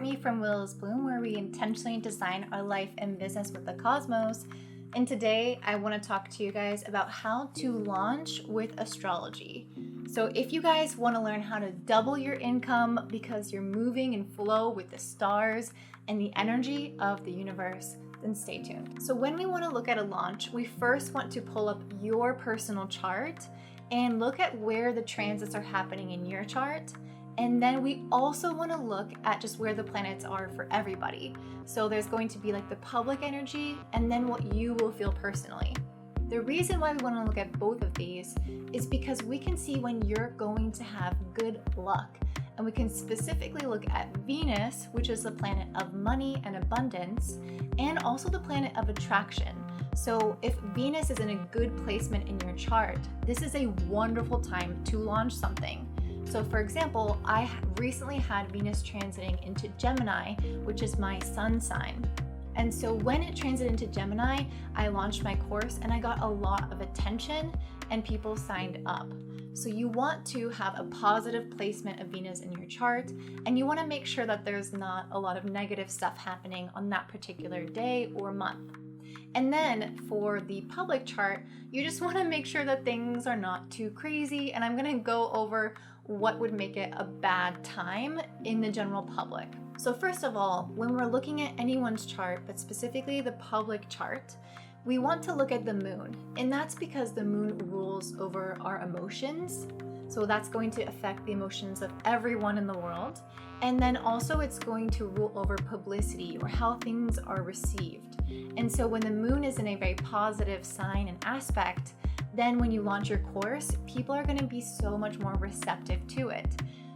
Jeremy from Will's Bloom, where we intentionally design our life and business with the cosmos. And today I want to talk to you guys about how to launch with astrology. So if you guys want to learn how to double your income because you're moving in flow with the stars and the energy of the universe, then stay tuned. So when we want to look at a launch, we first want to pull up your personal chart and look at where the transits are happening in your chart. And then we also want to look at just where the planets are for everybody. So there's going to be like the public energy and then what you will feel personally. The reason why we want to look at both of these is because we can see when you're going to have good luck. And we can specifically look at Venus, which is the planet of money and abundance, and also the planet of attraction. So if Venus is in a good placement in your chart, this is a wonderful time to launch something. So for example, I recently had Venus transiting into Gemini, which is my sun sign. And so when it transited into Gemini, I launched my course and I got a lot of attention and people signed up. So you want to have a positive placement of Venus in your chart, and you want to make sure that there's not a lot of negative stuff happening on that particular day or month. And then for the public chart, you just want to make sure that things are not too crazy, and I'm going to go over what would make it a bad time in the general public. So first of all, when we're looking at anyone's chart, but specifically the public chart, we want to look at the moon, and that's because the moon rules over our emotions. So that's going to affect the emotions of everyone in the world. And then also it's going to rule over publicity or how things are received. And so when the moon is in a very positive sign and aspect, then when you launch your course, people are going to be so much more receptive to it.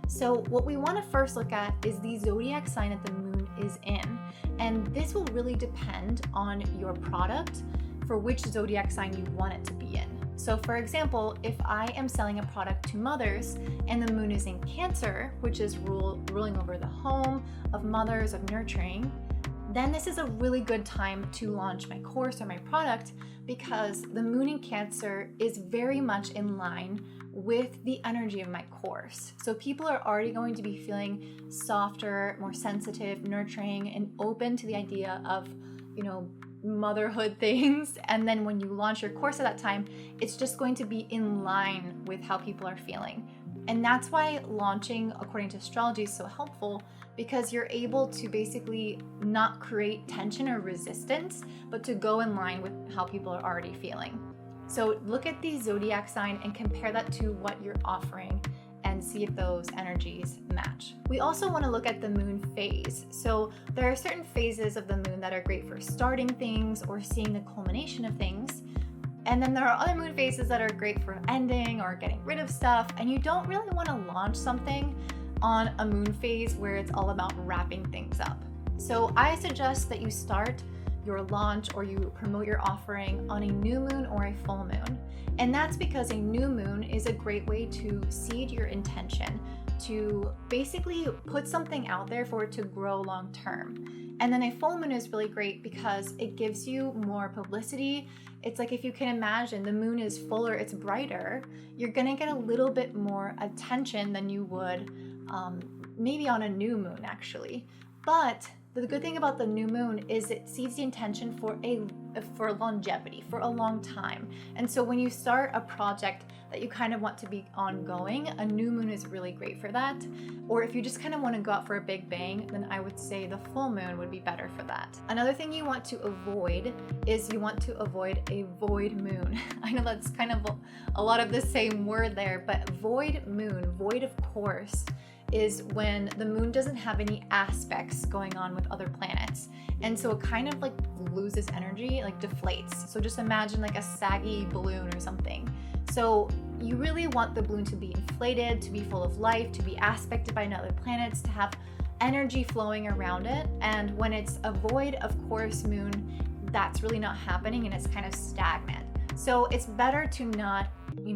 So what we want to first look at is the zodiac sign that the moon is in. And this will really depend on your product for which zodiac sign you want it to be in. So for example, if I am selling a product to mothers and the moon is in Cancer, which is ruling over the home, of mothers, of nurturing, then this is a really good time to launch my course or my product because the moon in Cancer is very much in line with the energy of my course. So people are already going to be feeling softer, more sensitive, nurturing, and open to the idea of, motherhood things. And then when you launch your course at that time, it's just going to be in line with how people are feeling. And that's why launching according to astrology is so helpful, because you're able to basically not create tension or resistance, but to go in line with how people are already feeling. So look at the zodiac sign and compare that to what you're offering and see if those energies match. We also want to look at the moon phase. So there are certain phases of the moon that are great for starting things or seeing the culmination of things. And then there are other moon phases that are great for ending or getting rid of stuff. And you don't really want to launch something on a moon phase where it's all about wrapping things up. So I suggest that you start your launch or you promote your offering on a new moon or a full moon. And that's because a new moon is a great way to seed your intention, to basically put something out there for it to grow long term. And then a full moon is really great because it gives you more publicity. It's like, if you can imagine, the moon is fuller, it's brighter, you're gonna get a little bit more attention than you would maybe on a new moon actually. But the good thing about the new moon is it seeds the intention for longevity, for a long time. And so when you start a project that you kind of want to be ongoing, a new moon is really great for that. Or if you just kind of want to go out for a big bang, then I would say the full moon would be better for that. Another thing you want to avoid is you want to avoid a void moon. I know that's kind of a lot of the same word there, but void moon, void of course, is when the moon doesn't have any aspects going on with other planets. And so it kind of like loses energy, like deflates. So just imagine like a saggy balloon or something. So you really want the balloon to be inflated, to be full of life, to be aspected by other planets, to have energy flowing around it. And when it's a void of course moon, that's really not happening and it's kind of stagnant. So it's better to not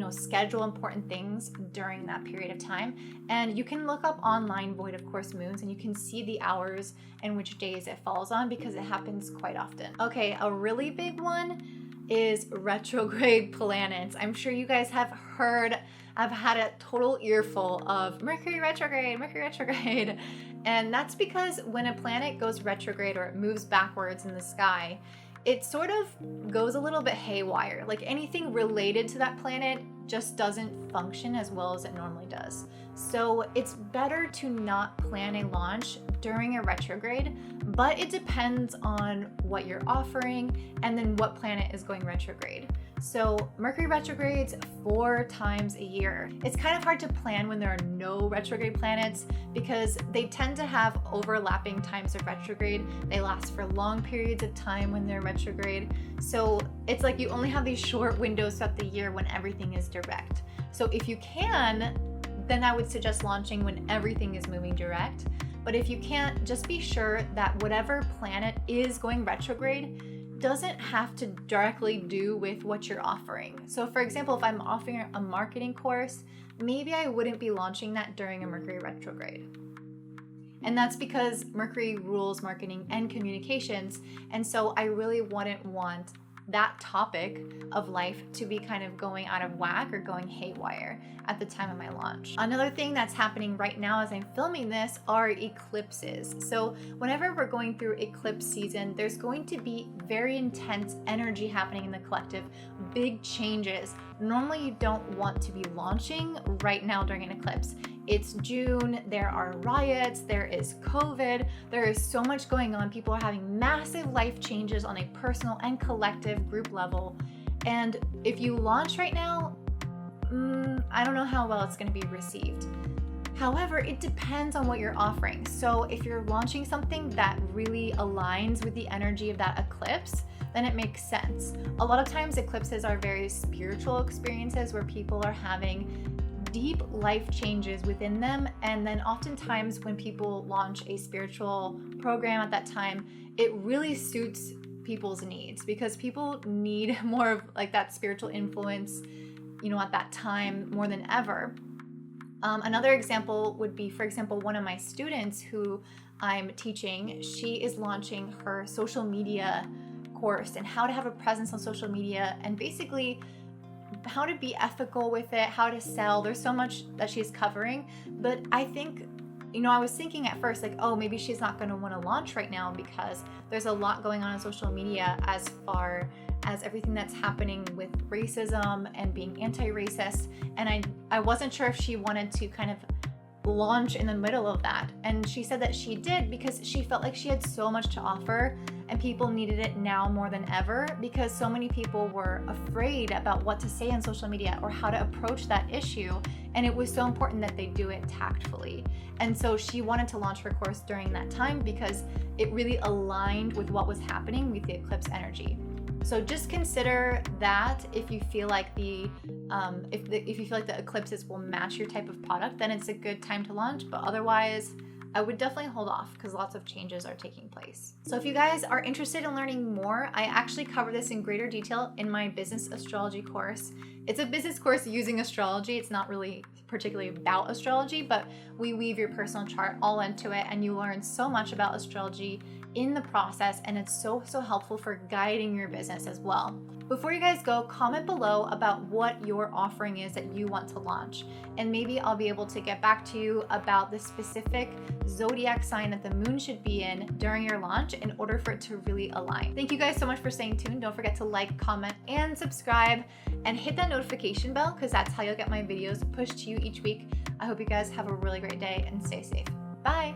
schedule important things during that period of time. And you can look up online void of course moons and you can see the hours and which days it falls on because it happens quite often. Okay, a really big one is retrograde planets. I'm sure you guys have heard, I've had a total earful of Mercury retrograde. And that's because when a planet goes retrograde or it moves backwards in the sky, it sort of goes a little bit haywire. Like anything related to that planet just doesn't function as well as it normally does. So it's better to not plan a launch during a retrograde, but it depends on what you're offering and then what planet is going retrograde. So Mercury retrogrades 4 times a year. It's kind of hard to plan when there are no retrograde planets because they tend to have overlapping times of retrograde. They last for long periods of time when they're retrograde. So it's like you only have these short windows throughout the year when everything is direct. So if you can, then I would suggest launching when everything is moving direct. But if you can't, just be sure that whatever planet is going retrograde doesn't have to directly do with what you're offering. So for example, if I'm offering a marketing course, maybe I wouldn't be launching that during a Mercury retrograde. And that's because Mercury rules marketing and communications. And so I really wouldn't want that topic of life to be kind of going out of whack or going haywire at the time of my launch. Another thing that's happening right now as I'm filming this are eclipses. So whenever we're going through eclipse season, there's going to be very intense energy happening in the collective, big changes. Normally you don't want to be launching right now during an eclipse. It's June, there are riots, there is COVID, there is so much going on. People are having massive life changes on a personal and collective group level. And if you launch right now, I don't know how well it's going to be received. However, it depends on what you're offering. So if you're launching something that really aligns with the energy of that eclipse, then it makes sense. A lot of times eclipses are very spiritual experiences where people are having deep life changes within them, and then oftentimes when people launch a spiritual program at that time, it really suits people's needs because people need more of like that spiritual influence, at that time more than ever. Another example would be, for example, one of my students who I'm teaching, she is launching her social media course and how to have a presence on social media and basically how to be ethical with it, how to sell. There's so much that she's covering, but I think, I was thinking at first like, oh, maybe she's not going to want to launch right now because there's a lot going on social media as far as everything that's happening with racism and being anti-racist. And I wasn't sure if she wanted to kind of launch in the middle of that. And she said that she did because she felt like she had so much to offer and people needed it now more than ever because so many people were afraid about what to say on social media or how to approach that issue. And it was so important that they do it tactfully. And so she wanted to launch her course during that time because it really aligned with what was happening with the eclipse energy. So just consider that if you feel like the eclipses will match your type of product, then it's a good time to launch. But otherwise, I would definitely hold off because lots of changes are taking place. So if you guys are interested in learning more, I actually cover this in greater detail in my business astrology course. It's a business course using astrology. It's not really particularly about astrology, but we weave your personal chart all into it and you learn so much about astrology in the process, and it's so helpful for guiding your business as well. Before you guys go, comment below about what your offering is that you want to launch, and maybe I'll be able to get back to you about the specific zodiac sign that the moon should be in during your launch in order for it to really align. Thank you guys so much for staying tuned. Don't forget to like, comment, and subscribe, and hit that notification bell because that's how you'll get my videos pushed to you each week. I hope you guys have a really great day and stay safe. Bye!